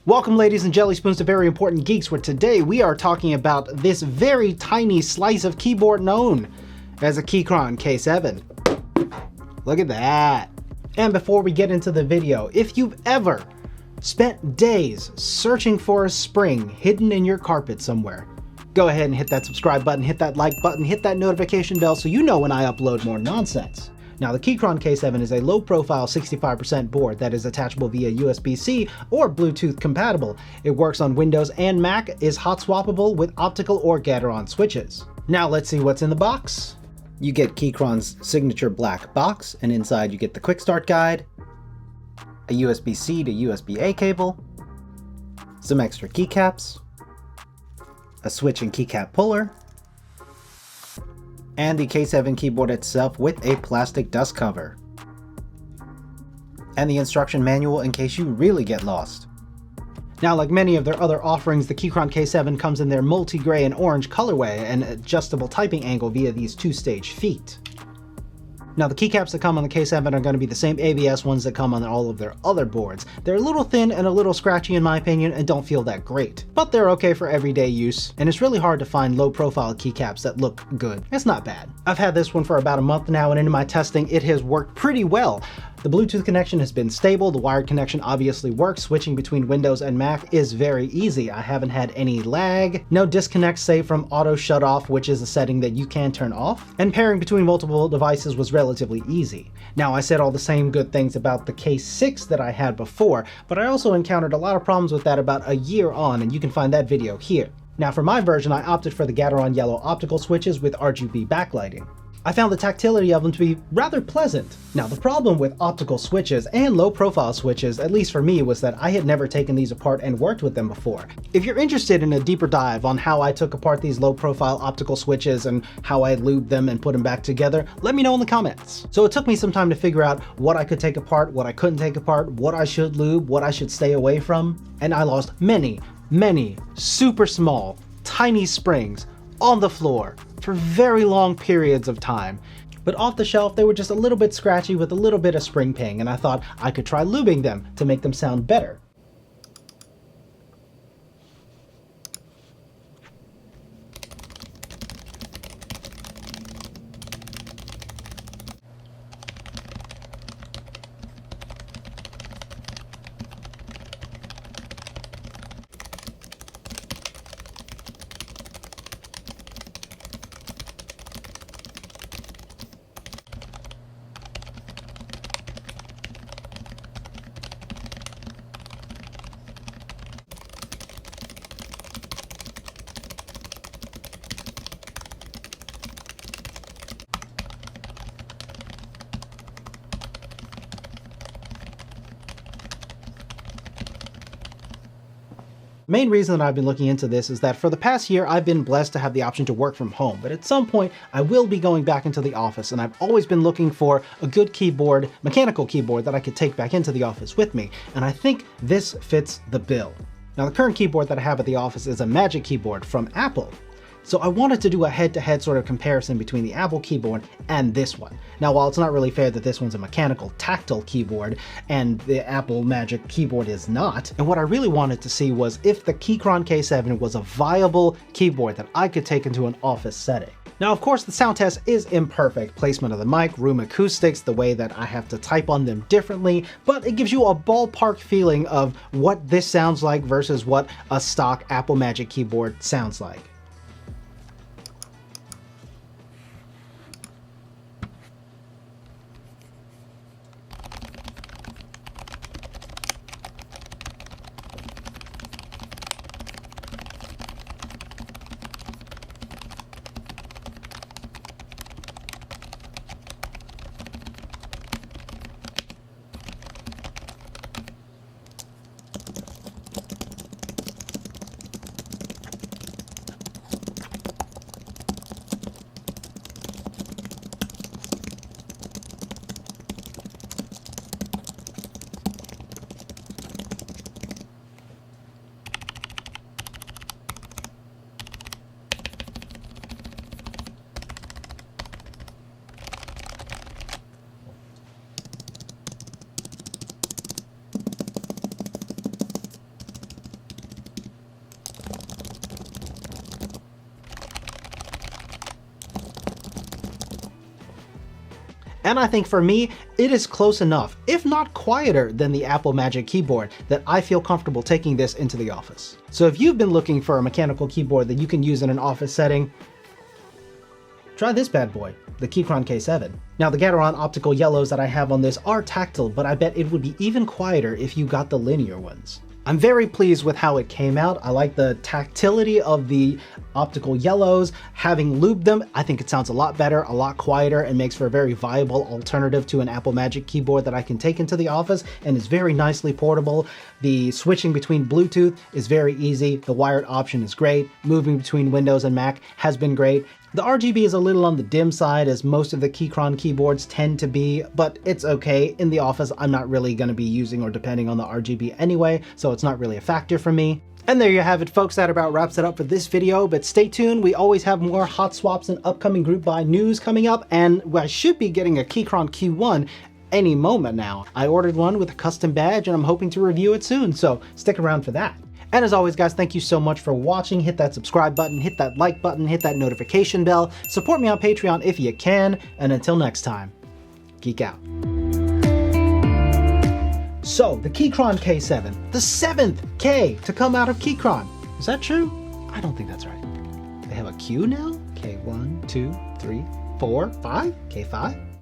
Welcome ladies and jelly spoons to Very Important Geeks, where today we are talking about this very tiny slice of keyboard known as a Keychron K7. Look at that. And before we get into the video, if you've ever spent days searching for a spring hidden in your carpet somewhere, go ahead and hit that subscribe button, hit that like button, hit that notification bell so you know when I upload more nonsense. Now, the Keychron K7 is a low-profile 65% board that is attachable via USB-C or Bluetooth compatible. It works on Windows and Mac, is hot swappable with optical or Gateron switches. Now let's see what's in the box. You get Keychron's signature black box, and inside you get the quick start guide, a USB-C to USB-A cable, some extra keycaps, a switch and keycap puller, and the K7 keyboard itself with a plastic dust cover. And the instruction manual in case you really get lost. Now, like many of their other offerings, the Keychron K7 comes in their multi-gray and orange colorway and adjustable typing angle via these two-stage feet. Now, the keycaps that come on the K7 are going to be the same ABS ones that come on all of their other boards. They're a little thin and a little scratchy in my opinion and don't feel that great, but they're okay for everyday use, and it's really hard to find low-profile keycaps that look good. It's not bad. I've had this one for about a month now, and in my testing it has worked pretty well. The Bluetooth connection has been stable, the wired connection obviously works, switching between Windows and Mac is very easy. I haven't had any lag, no disconnects save from auto shut off, which is a setting that you can turn off, and pairing between multiple devices was relatively easy. Now, I said all the same good things about the K6 that I had before, but I also encountered a lot of problems with that about a year on, and you can find that video here. Now, for my version, I opted for the Gateron yellow optical switches with RGB backlighting. I found the tactility of them to be rather pleasant. Now, the problem with optical switches and low-profile switches, at least for me, was that I had never taken these apart and worked with them before. If you're interested in a deeper dive on how I took apart these low-profile optical switches and how I lubed them and put them back together, let me know in the comments. So it took me some time to figure out what I could take apart, what I couldn't take apart, what I should lube, what I should stay away from, and I lost many super small, tiny springs on the floor for very long periods of time. But off the shelf, they were just a little bit scratchy with a little bit of spring ping, and I thought I could try lubing them to make them sound better. Main reason that I've been looking into this is that for the past year I've been blessed to have the option to work from home, but at some point I will be going back into the office, and I've always been looking for a good keyboard, mechanical keyboard that I could take back into the office with me, and I think this fits the bill. Now, the current keyboard that I have at the office is a Magic keyboard from Apple. So I wanted to do a head-to-head sort of comparison between the Apple keyboard and this one. Now, while it's not really fair that this one's a mechanical tactile keyboard and the Apple Magic keyboard is not, and what I really wanted to see was if the Keychron K7 was a viable keyboard that I could take into an office setting. Now, of course, the sound test is imperfect. Placement of the mic, room acoustics, the way that I have to type on them differently, but it gives you a ballpark feeling of what this sounds like versus what a stock Apple Magic keyboard sounds like. And I think for me, it is close enough, if not quieter than the Apple Magic Keyboard, that I feel comfortable taking this into the office. So if you've been looking for a mechanical keyboard that you can use in an office setting, try this bad boy, the Keychron K7. Now the Gateron optical yellows that I have on this are tactile, but I bet it would be even quieter if you got the linear ones. I'm very pleased with how it came out. I like the tactility of the optical yellows. Having lubed them, I think it sounds a lot better, a lot quieter, and makes for a very viable alternative to an Apple Magic Keyboard that I can take into the office, and is very nicely portable. The switching between Bluetooth is very easy. The wired option is great. Moving between Windows and Mac has been great. The RGB is a little on the dim side, as most of the Keychron keyboards tend to be, but it's okay. In the office, I'm not really going to be using or depending on the RGB anyway, so it's not really a factor for me. And there you have it, folks. That about wraps it up for this video, but stay tuned. We always have more hot swaps and upcoming group buy news coming up, and I should be getting a Keychron Q1 any moment now. I ordered one with a custom badge, and I'm hoping to review it soon, so stick around for that. And as always, guys, thank you so much for watching. Hit that subscribe button, hit that like button, hit that notification bell. Support me on Patreon if you can. And until next time, geek out. So, the Keychron K7, the 7th K to come out of Keychron. Is that true? I don't think that's right. They have a Q now? K1, 2, 3, 4, 5? K5?